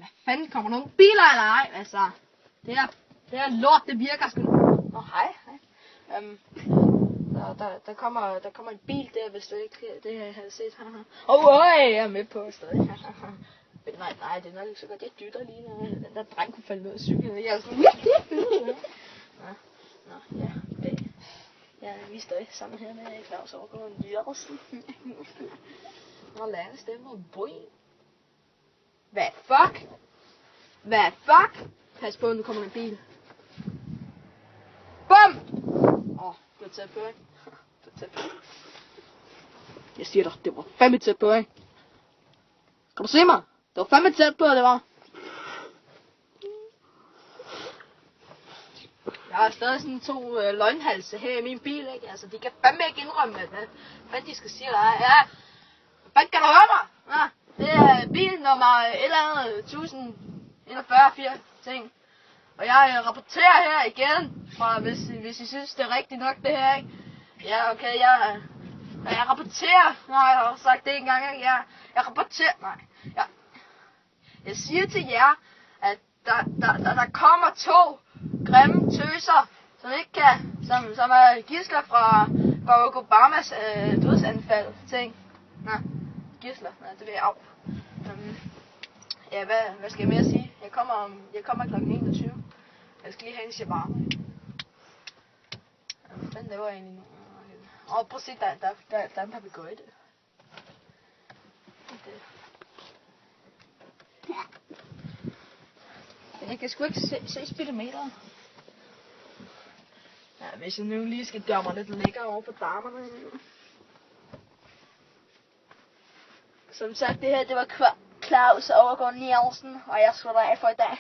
hvad fanden, kommer nogle biler eller ej? Altså, det her lort, det virker sgu. Hej. Der kommer en bil der, hvis du ikke det her havde set. Jeg er med på stadig. Nej, det er nok ikke så godt. Jeg dytter lige, når den der dreng kunne falde ud af cyklen. Jeg er sådan... Vi er stadig sammen her med Claus Overgaard Jørgensen. Og lærne stemme og boing. Hvad fuck? Pas på, nu kommer en bil. Bum! Det var tæt på, ikke? Jeg siger dig, det var fandme tæt på, ikke? Kan du se mig? Det var fandme tæt på, det var. Jeg har stadig sådan 2 løgnhalse her i min bil, ikke? Altså, de kan fandme ikke indrømme, hvad de skal sige. Hvad kan du høre mig? Ja, det er bil nummer 1041 ting. Og jeg rapporterer her igen, fra hvis I synes, det er rigtigt nok, det her, ikke? Ja, okay, jeg rapporterer. Nej, jeg har sagt det en gang, ikke? Jeg rapporterer. Jeg siger til jer, at der kommer 2 grimme tøser, som ikke kan, som er gidsler fra Barack Obamas dødsanfald ting. Gidsler, det vil jeg af. Hvad skal jeg mere sige? Jeg kommer kl. 21. Jeg skal lige have en shawarma. Hvad fanden laver jeg egentlig nu? Prøv at se, der er en papegøje der. Jeg kan sgu ikke se speedometeret. Ja, hvis jeg nu lige skal gøre mig lidt lækker over på damerne. Som sagt, det her, det var Claus Overgaard Nielsen, og jeg slutter af for i dag.